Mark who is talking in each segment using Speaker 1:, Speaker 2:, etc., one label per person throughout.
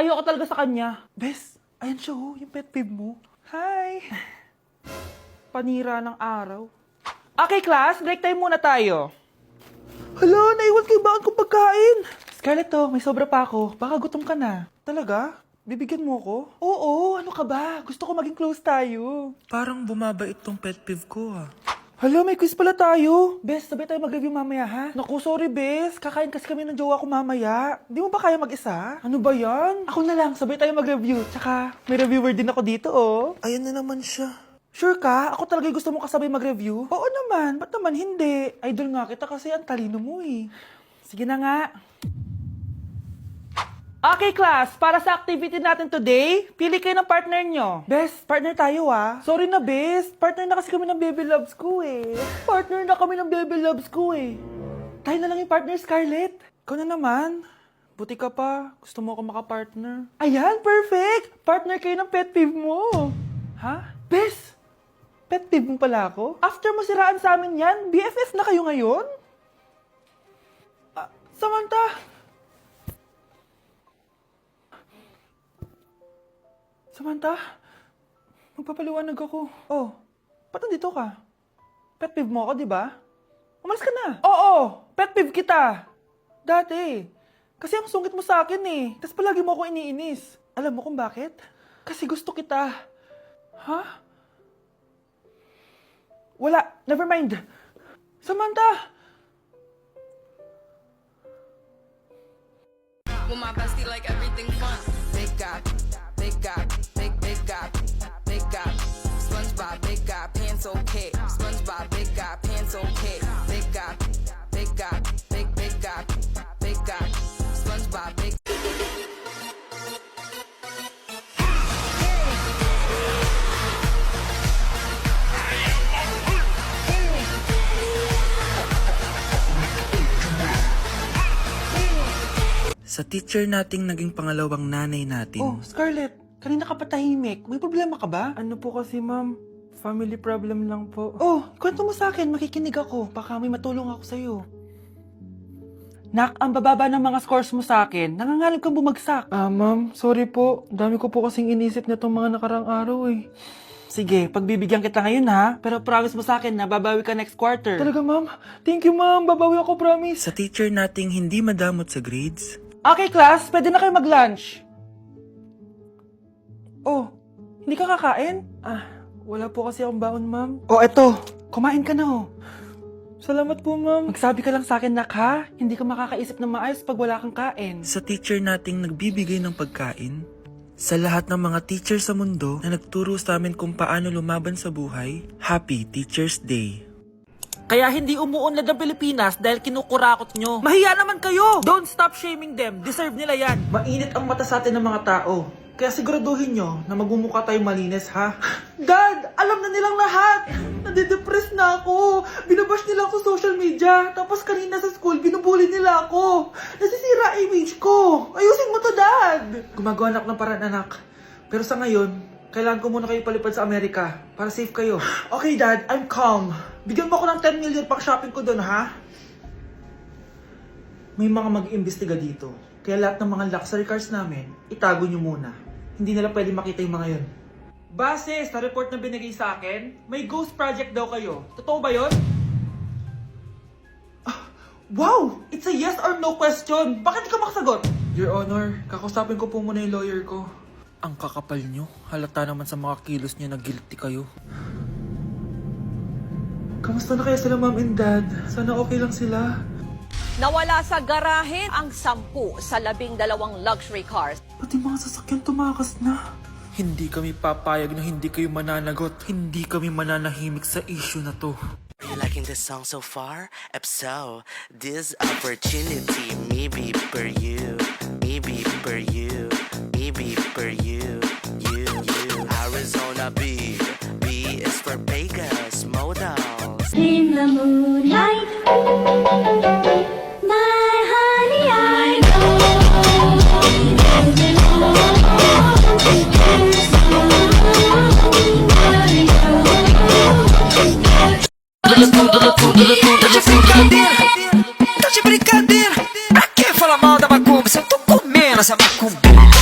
Speaker 1: ayoko talaga sa kanya. Bes, ayan siya oh, yung pet peeve mo. Hi! Panira ng araw. Okay, class, break time muna tayo. Hala, naiwan kay bakit kong pagkain. Scarlett to, may sobra pa ako. Baka gutom ka na. Talaga? Bibigyan mo ko? Oo, ano ka ba? Gusto ko maging close tayo.
Speaker 2: Parang bumabait tong pet peeve ko ah.
Speaker 1: Hala, may quiz pala tayo. Bes, sabay tayo mag-review mamaya, ha? Naku, sorry, Bes. Kakain kasi kami ng jowa ko mamaya. Di mo ba kaya mag-isa? Ano ba yan? Ako na lang, sabay tayo mag-review. Tsaka, may reviewer din ako dito, oh.
Speaker 2: Ayan na naman siya.
Speaker 1: Sure ka? Ako talaga gusto mo kasabay mag-review? Oo naman. Ba't naman hindi? Idol nga kita kasi ang talino mo, eh. Sige na nga. Okay, class. Para sa activity natin today, pili kayo ng partner nyo. Bes, partner tayo ah. Sorry na, Bes. Partner na kasi kami ng baby loves ko eh. Partner na kami ng baby loves ko eh. Tayo na lang yung partner, Scarlett. Ikaw na naman. Buti ka pa. Gusto mo ako makapartner. Ayan, perfect! Partner kayo ng pet peeve mo. Ha? Bes, pet peeve mo pala ako? After mo siraan sa amin yan, BFF na kayo ngayon? Samantha! Samantha, magpapaliwanag ako. Oh, ba't nandito ka? Pet peeve mo ako, di ba? Umalis ka na. Oo, pet peeve kita. Dati. Kasi ang sungit mo sa akin eh. Tapos palagi mo ako iniinis. Alam mo kung bakit? Kasi gusto kita. Ha? Wala, never mind. Samantha!
Speaker 3: With my bestie like everything fun. Big God, big God, big God, big God. SpongeBob, big God, pants okay. SpongeBob, big God, pants okay. Big God, big God, big God, big God. SpongeBob, big.
Speaker 2: Sa teacher nating naging pangalawang nanay natin.
Speaker 1: Oh, Scarlett, kanina ka pa tahimik. May problema ka ba? Ano po kasi, ma'am? Family problem lang po. Oh, kwento mo sa akin. Makikinig ako. Baka may matulong ako sa'yo. Nak, ang bababa ng mga scores mo sa akin. Nangangalib kang bumagsak. Ma'am, sorry po. Dami ko po kasing inisip na itong mga nakarang araw eh. Sige, pagbibigyan kita ngayon ha. Pero promise mo sa akin na babawi ka next quarter. Talaga, ma'am? Thank you, ma'am. Babawi ako, promise.
Speaker 2: Sa teacher nating hindi madamot sa grades.
Speaker 1: Okay, class. Pwede na kayo mag-lunch. Oh, hindi ka kakain? Wala po kasi akong baon, ma'am. Oh, eto. Kumain ka na, oh. Salamat po, ma'am. Magsabi ka lang sa akin, Nak, ha? Hindi ka makakaisip ng maayos pag wala kang kain.
Speaker 2: Sa teacher nating nagbibigay ng pagkain. Sa lahat ng mga teacher sa mundo na nagturo sa amin kung paano lumaban sa buhay, Happy Teacher's Day!
Speaker 1: Kaya hindi umuunlad ang Pilipinas dahil kinukurakot nyo. Mahiya naman kayo! Don't stop shaming them. Deserve nila yan. Mainit ang mata sa atin ng mga tao. Kaya siguraduhin nyo na magmumukha tayong malinis, ha? Dad! Alam na nilang lahat! Nadidepress na ako. Binabash nila ako sa social media. Tapos kanina sa school, binubuli nila ako. Nasisira image ko. Ayusin mo to, Dad! Gumagawa na ako ng paraan, anak. Pero sa ngayon, kailangan ko muna kayo palipad sa Amerika para safe kayo. Okay, Dad. I'm calm. Bigyan mo ako ng 10 million pang shopping ko doon, ha? May mga mag-iimbestiga dito. Kaya lahat ng mga luxury cars namin, itago nyo muna. Hindi nila pwede makita yung mga yun. Base sa report na binigay sa akin, may ghost project daw kayo. Totoo ba yun? Wow! It's a yes or no question. Bakit di ka makasagot? Your Honor, kakausapin ko po muna yung lawyer ko.
Speaker 2: Ang kakapal nyo, halata naman sa mga kilos nyo na guilty kayo.
Speaker 1: Kamusta na kaya sila, Mom and Dad? Sana okay lang sila.
Speaker 4: Nawala sa garahe ang 10 sa 12 luxury cars.
Speaker 1: Pati mga sasakyan tumakas na.
Speaker 2: Hindi kami papayag na hindi kayo mananagot. Hindi kami mananahimik sa issue na to.
Speaker 5: Are you liking this song so far? If so, this opportunity maybe for you, maybe for you, maybe for you, you. Arizona B is for Vegas models.
Speaker 6: In the moonlight, my honey, I know.
Speaker 5: Tá de brincadeira? Pra que falar mal da macumba se eu tô comendo essa macumba?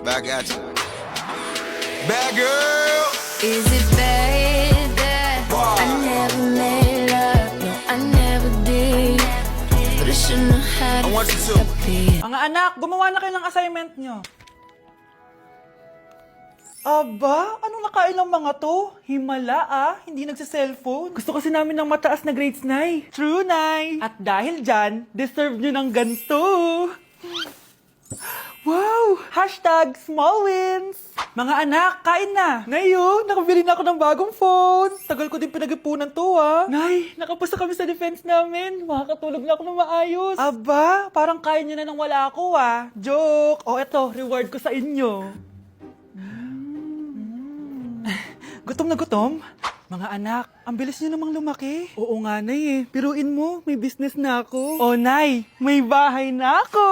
Speaker 7: Back at you. Bad girl.
Speaker 3: Is it bad that I never made love? No, I never did. But I shouldn't have had
Speaker 7: I want you to.
Speaker 3: it.
Speaker 1: Mga anak, gumawa na kayo ng assignment nyo. Aba, anong nakain ng mga to? Himala hindi nagsa-cellphone. Gusto kasi namin ng mataas na grades, Nay. True, Nay. At dahil dyan, deserve nyo ng ganito. Wow! Hashtag small wins! Mga anak, kain na! Ngayon, nakabili na ako ng bagong phone. Tagal ko din pinag-ipunan to, Nay, nakapasa kami sa defense namin. Makakatulog na ako ng maayos. Aba, parang kaya nyo na nang wala ako, Joke! O eto, reward ko sa inyo. Gutom na gutom? Mga anak, ang bilis niyo namang lumaki. Oo nga, Nay Piruin mo, may business na ako. Oh, Nay, may bahay na ako!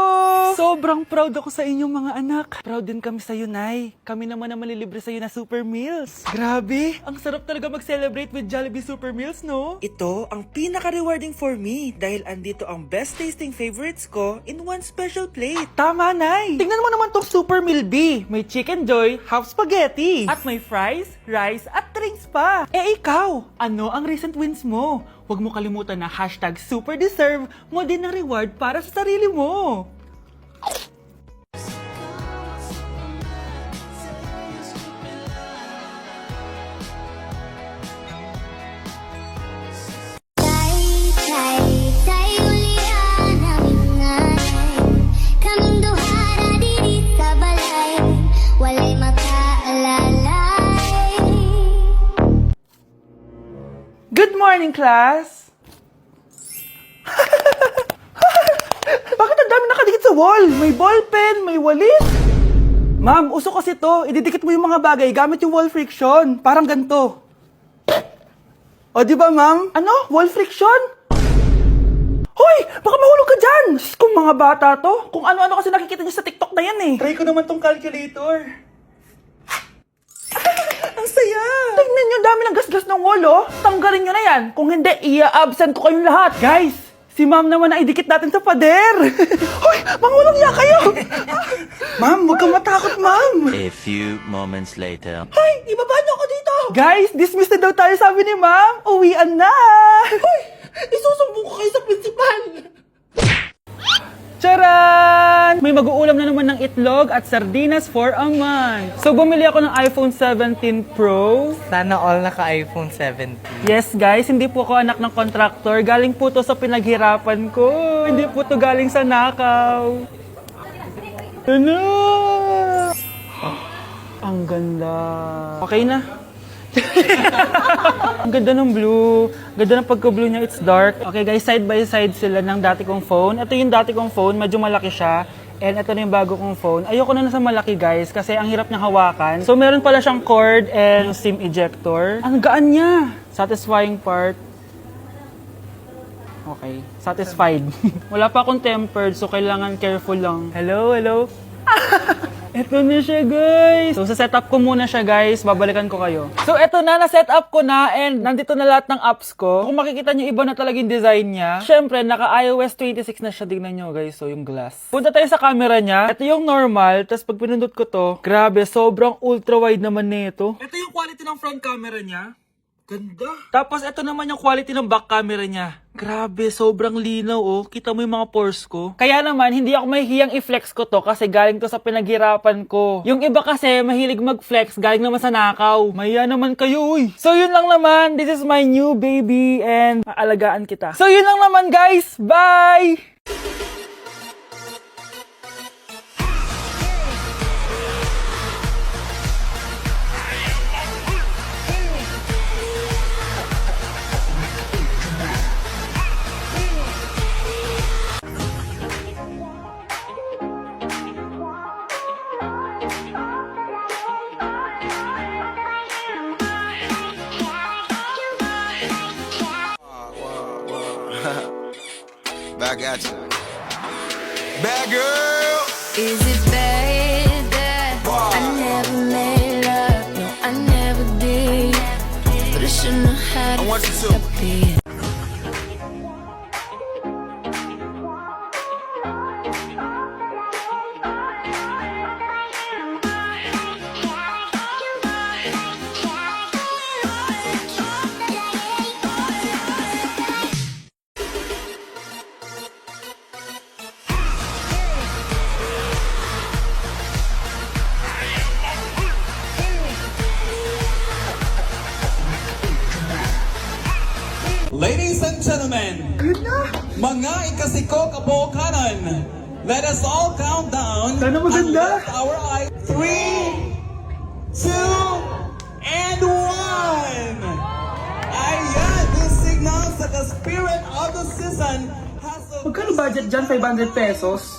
Speaker 1: Sobrang proud ako sa inyong mga anak. Proud din kami sa'yo, Nay. Kami naman na malilibre sa'yo na Super Meals. Grabe, ang sarap talaga mag-celebrate with Jollibee Super Meals, no?
Speaker 2: Ito ang pinaka-rewarding for me dahil andito ang best tasting favorites ko in one special plate.
Speaker 1: Tama, Nay! Tingnan mo naman tong Super Meal B. May Chicken Joy, half spaghetti. At may fries, rice, at drinks pa. Ikaw, ano ang recent wins mo? Huwag mo kalimutan na hashtag super deserve mo din ng reward para sa sarili mo.
Speaker 6: Tay ulian ang nanay. Kaming duha ra diri sa balay. Walay makaalalay.
Speaker 1: Good morning, class! Bakit ang dami nakadikit sa wall? May ballpen, may walis. Ma'am, uso kasi to. Ididikit mo yung mga bagay gamit yung wall friction. Parang ganito. O, di ba, ma'am? Ano? Wall friction? Hoy! Baka mahulog ka dyan! Kung mga bata to, kung ano-ano kasi nakikita niyo sa TikTok na yan Try ko naman tong calculator. Ang saya! Tingnan nyo, dami ng gasgas ng wall, Tanggalin nyo na yan. Kung hindi, i-absent ko kayong lahat. Guys, si ma'am naman na idikit natin sa pader. Hoy! Mangulong niya kayo! Ma'am, huwag kang matakot, ma'am.
Speaker 8: A few moments later.
Speaker 1: Hoy! Ibaba niyo ako dito! Guys, dismissed na daw tayo, sabi ni ma'am. Uwian na! Hoy! Isusumbong ko kayo sa principal! Charan! May mag-uulam na naman ng itlog at sardinas for a month. So, bumili ako ng iPhone 17 Pro.
Speaker 9: Sana all naka-iPhone 17.
Speaker 1: Yes, guys, hindi po ako anak ng contractor. Galing po to sa pinaghirapan ko. Hindi po to galing sa nakaw. Ano? Ang ganda. Okay na. Ang ganda ng blue. Ganda ng pagka-blue niya, it's dark. Okay guys, side by side sila ng dati kong phone. Ito yung dati kong phone, medyo malaki siya. And ito na yung bago kong phone. Ayoko na sa malaki guys, kasi ang hirap niyang hawakan. So meron pala siyang cord and SIM ejector. Ang gaan niya. Satisfying part. Okay, satisfied. Wala pa akong tempered, so kailangan careful lang. Hello, hello. Ito na siya, guys. So, sa setup ko muna siya, guys. Babalikan ko kayo. So, eto na. Na-setup ko na and nandito na lahat ng apps ko. Kung makikita nyo, iba na talaga yung design niya. Siyempre, naka-iOS 26 na siya. Tignan nyo, guys. So, yung glass. Punta tayo sa camera niya. Ito yung normal. Tapos, pag pinundot ko to, grabe, sobrang ultra-wide naman nito. Ito yung quality ng front camera niya. Ganda. Tapos, ito naman yung quality ng back camera niya. Grabe, sobrang linaw, Kita mo yung mga pores ko. Kaya naman, hindi ako mahihiyang i-flex ko to kasi galing to sa pinaghirapan ko. Yung iba kasi, mahilig mag-flex, galing naman sa nakaw. Mahiya naman kayo, So, yun lang naman. This is my new baby and aalagaan kita. So, yun lang naman, guys. Bye!
Speaker 7: Back at you. Bad girl.
Speaker 3: Is it bad that I never made love? No, I never did. But I shouldn't have had
Speaker 7: I want you to.
Speaker 3: it.
Speaker 10: Ladies and gentlemen, mga ikasiko kabukanan, let us all count down.
Speaker 1: Sana maganda.
Speaker 10: And lift our eyes. 3, 2, and 1. Ayan, this signals that the spirit of the season has a...
Speaker 1: Magkano budget dyan? 500 pesos?